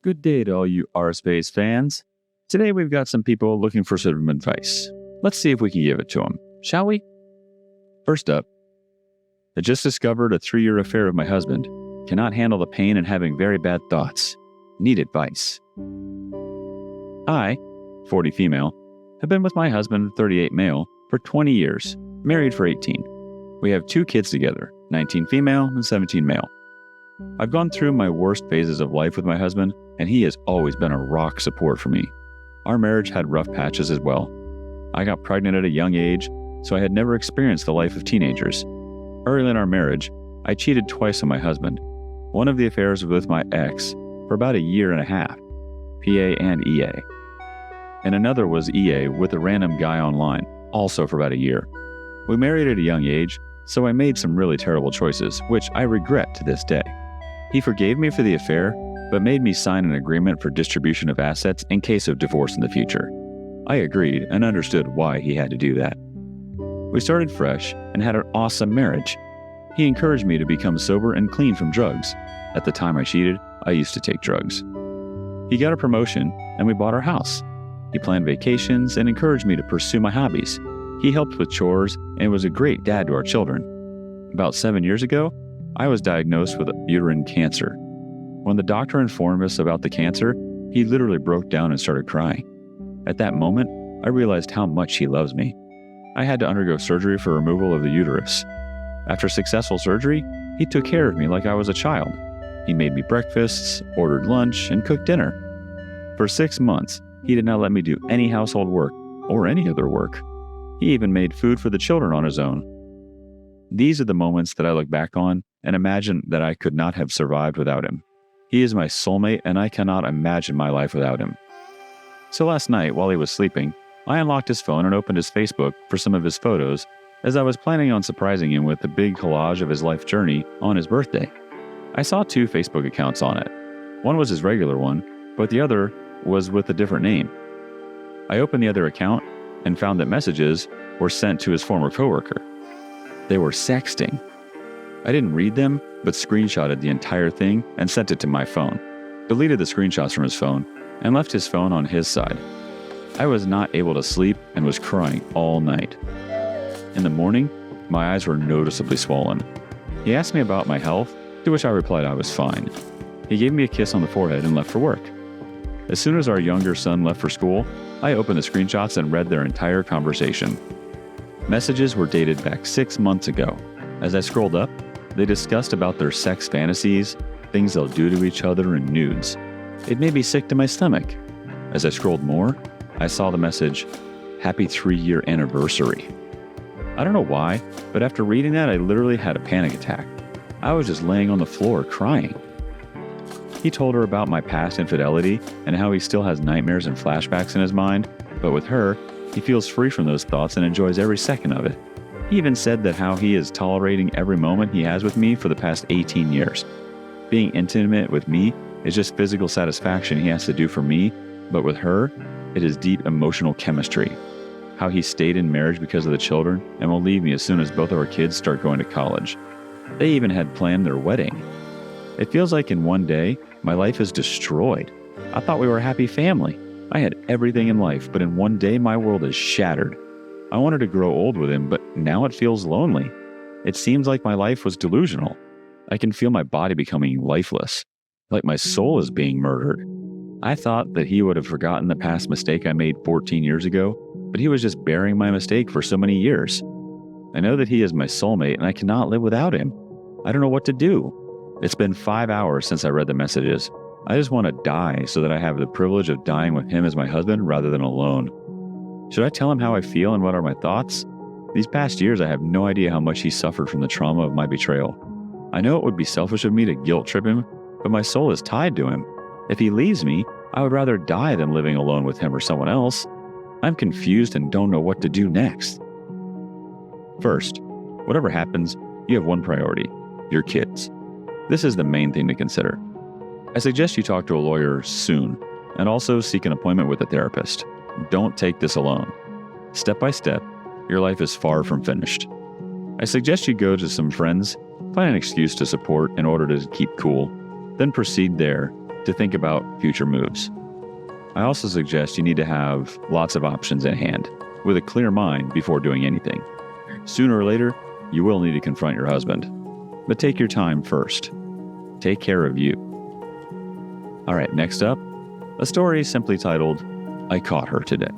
Good day to all you R-Space fans. Today we've got some people looking for some advice. Let's see if we can give it to them, shall we? First up, I just discovered a 3-year affair with my husband. Cannot handle the pain and having very bad thoughts. Need advice. I, 40 female, have been with my husband, 38 male, for 20 years, married for 18. We have 2 kids together, 19 female and 17 male. I've gone through my worst phases of life with my husband, and he has always been a rock support for me. Our marriage had rough patches as well. I got pregnant at a young age, so I had never experienced the life of teenagers. Early in our marriage, I cheated twice on my husband. One of the affairs was with my ex for about 1.5 years, PA and EA. And another was EA with a random guy online, also for about 1 year. We married at a young age, so I made some really terrible choices, which I regret to this day. He forgave me for the affair, but made me sign an agreement for distribution of assets in case of divorce in the future. I agreed and understood why he had to do that. We started fresh and had an awesome marriage. He encouraged me to become sober and clean from drugs. At the time I cheated, I used to take drugs. He got a promotion and we bought our house. He planned vacations and encouraged me to pursue my hobbies. He helped with chores and was a great dad to our children. About 7 years ago, I was diagnosed with uterine cancer. When the doctor informed us about the cancer, he literally broke down and started crying. At that moment, I realized how much he loves me. I had to undergo surgery for removal of the uterus. After successful surgery, he took care of me like I was a child. He made me breakfasts, ordered lunch, and cooked dinner. For 6 months, he did not let me do any household work or any other work. He even made food for the children on his own. These are the moments that I look back on and imagine that I could not have survived without him. He is my soulmate, and I cannot imagine my life without him. So last night, while he was sleeping, I unlocked his phone and opened his Facebook for some of his photos, as I was planning on surprising him with a big collage of his life journey on his birthday. I saw 2 Facebook accounts on it. One was his regular one, but the other was with a different name. I opened the other account and found that messages were sent to his former coworker. They were sexting. I didn't read them, but screenshotted the entire thing and sent it to my phone, deleted the screenshots from his phone, and left his phone on his side. I was not able to sleep and was crying all night. In the morning, my eyes were noticeably swollen. He asked me about my health, to which I replied I was fine. He gave me a kiss on the forehead and left for work. As soon as our younger son left for school, I opened the screenshots and read their entire conversation. Messages were dated back 6 months ago. As I scrolled up, they discussed about their sex fantasies, things they'll do to each other, and nudes. It made me sick to my stomach. As I scrolled more, I saw the message, "Happy 3-year anniversary." I don't know why, but after reading that, I literally had a panic attack. I was just laying on the floor crying. He told her about my past infidelity and how he still has nightmares and flashbacks in his mind, but with her, he feels free from those thoughts and enjoys every second of it. He even said that how he is tolerating every moment he has with me for the past 18 years. Being intimate with me is just physical satisfaction he has to do for me, but with her, it is deep emotional chemistry. How he stayed in marriage because of the children and will leave me as soon as both of our kids start going to college. They even had planned their wedding. It feels like in one day, my life is destroyed. I thought we were a happy family. I had everything in life, but in one day, my world is shattered. I wanted to grow old with him, but now it feels lonely. It seems like my life was delusional. I can feel my body becoming lifeless, like my soul is being murdered. I thought that he would have forgotten the past mistake I made 14 years ago, but he was just burying my mistake for so many years. I know that he is my soulmate and I cannot live without him. I don't know what to do. It's been 5 hours since I read the messages. I just want to die so that I have the privilege of dying with him as my husband rather than alone. Should I tell him how I feel and what are my thoughts? These past years, I have no idea how much he suffered from the trauma of my betrayal. I know it would be selfish of me to guilt trip him, but my soul is tied to him. If he leaves me, I would rather die than living alone with him or someone else. I'm confused and don't know what to do next. First, whatever happens, you have one priority, your kids. This is the main thing to consider. I suggest you talk to a lawyer soon, and also seek an appointment with a therapist. Don't take this alone. Step by step, your life is far from finished. I suggest you go to some friends, find an excuse to support in order to keep cool, then proceed there, to think about future moves. I also suggest you need to have lots of options in hand, with a clear mind before doing anything. Sooner or later, you will need to confront your husband, but take your time first. Take care of you. All right, next up, a story simply titled, I Caught Her Today.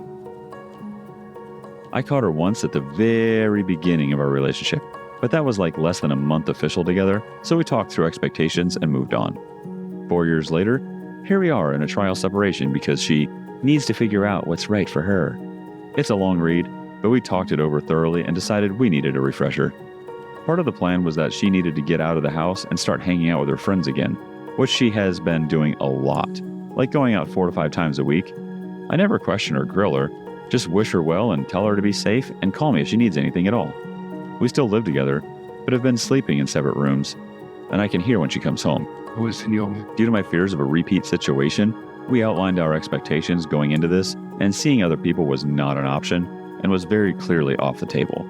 I caught her once at the very beginning of our relationship, but that was like less than a month official together, so we talked through expectations and moved on. 4 years later, here we are in a trial separation because she needs to figure out what's right for her. It's a long read, but we talked it over thoroughly and decided we needed a refresher. Part of the plan was that she needed to get out of the house and start hanging out with her friends again, which she has been doing a lot, like going out 4 to 5 times a week. I never question or grill her, just wish her well and tell her to be safe and call me if she needs anything at all. We still live together, but have been sleeping in separate rooms, and I can hear when she comes home. Due to my fears of a repeat situation, we outlined our expectations going into this, and seeing other people was not an option and was very clearly off the table.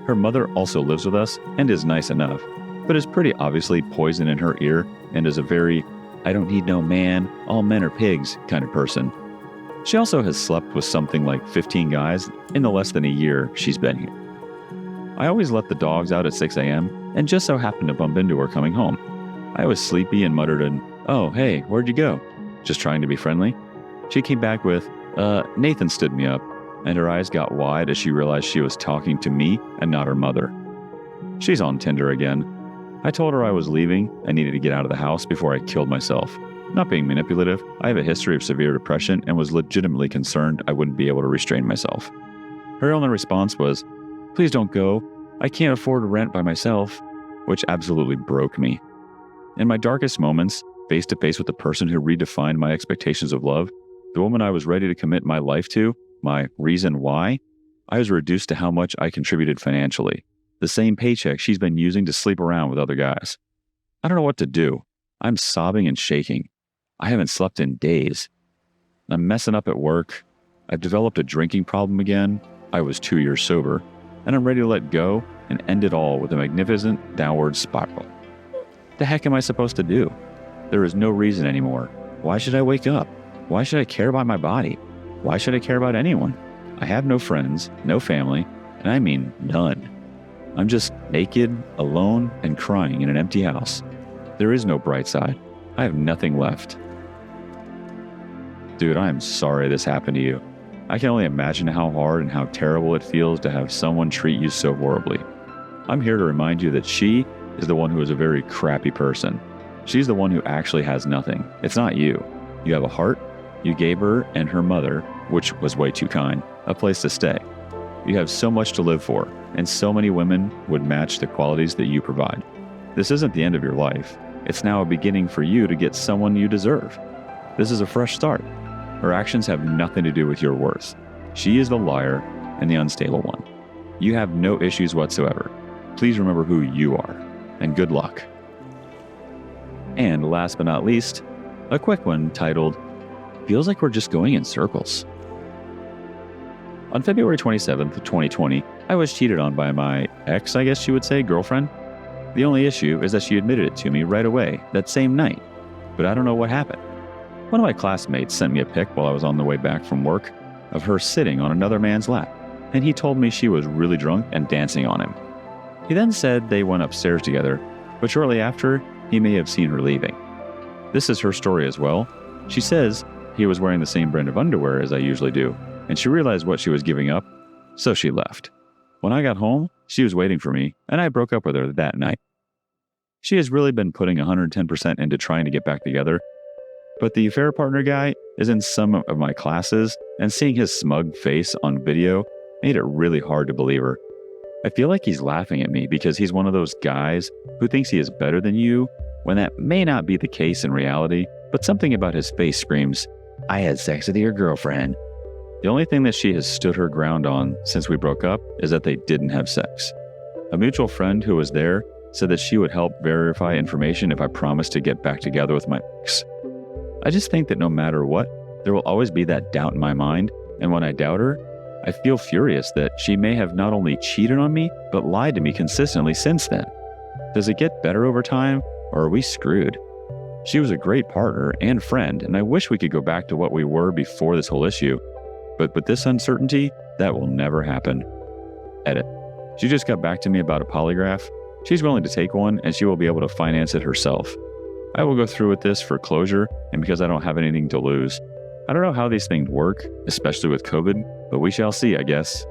Her mother also lives with us and is nice enough, but is pretty obviously poison in her ear and is a very, I don't need no man, all men are pigs kind of person. She also has slept with something like 15 guys in the less than a year she's been here. I always let the dogs out at 6 a.m. and just so happened to bump into her coming home. I was sleepy and muttered an, "Oh, hey, where'd you go?" just trying to be friendly. She came back with, Nathan stood me up, and her eyes got wide as she realized she was talking to me and not her mother. She's on Tinder again. I told her I was leaving and needed to get out of the house before I killed myself. Not being manipulative, I have a history of severe depression and was legitimately concerned I wouldn't be able to restrain myself. Her only response was, "Please don't go. I can't afford rent by myself," which absolutely broke me. In my darkest moments, face to face with the person who redefined my expectations of love, the woman I was ready to commit my life to, my reason why, I was reduced to how much I contributed financially, the same paycheck she's been using to sleep around with other guys. I don't know what to do. I'm sobbing and shaking. I haven't slept in days. I'm messing up at work. I've developed a drinking problem again. I was 2 years sober, and I'm ready to let go and end it all with a magnificent downward spiral. The heck am I supposed to do? There is no reason anymore. Why should I wake up? Why should I care about my body? Why should I care about anyone? I have no friends, no family, and I mean none. I'm just naked, alone, and crying in an empty house. There is no bright side. I have nothing left. Dude, I am sorry this happened to you. I can only imagine how hard and how terrible it feels to have someone treat you so horribly. I'm here to remind you that she is the one who is a very crappy person. She's the one who actually has nothing. It's not you. You have a heart. You gave her and her mother, which was way too kind, a place to stay. You have so much to live for, and so many women would match the qualities that you provide. This isn't the end of your life. It's now a beginning for you to get someone you deserve. This is a fresh start. Her actions have nothing to do with your worth. She is the liar and the unstable one. You have no issues whatsoever. Please remember who you are, and good luck. And last but not least, a quick one titled, Feels Like We're Just Going in Circles. On February 27th, 2020, I was cheated on by my ex, I guess you would say, girlfriend. The only issue is that she admitted it to me right away that same night, but I don't know what happened. One of my classmates sent me a pic while I was on the way back from work of her sitting on another man's lap, and he told me she was really drunk and dancing on him. He then said they went upstairs together, but shortly after, he may have seen her leaving. This is her story as well. She says he was wearing the same brand of underwear as I usually do, and she realized what she was giving up, so she left. When I got home, she was waiting for me, and I broke up with her that night. She has really been putting 110% into trying to get back together, but the affair partner guy is in some of my classes, and seeing his smug face on video made it really hard to believe her. I feel like he's laughing at me because he's one of those guys who thinks he is better than you, when that may not be the case in reality, but something about his face screams, "I had sex with your girlfriend." The only thing that she has stood her ground on since we broke up is that they didn't have sex. A mutual friend who was there said that she would help verify information if I promised to get back together with my ex. I just think that no matter what, there will always be that doubt in my mind, and when I doubt her, I feel furious that she may have not only cheated on me, but lied to me consistently since then. Does it get better over time, or are we screwed? She was a great partner and friend, and I wish we could go back to what we were before this whole issue. But with this uncertainty, that will never happen. Edit. She just got back to me about a polygraph. She's willing to take one, and she will be able to finance it herself. I will go through with this for closure and because I don't have anything to lose. I don't know how these things work, especially with COVID, but we shall see, I guess.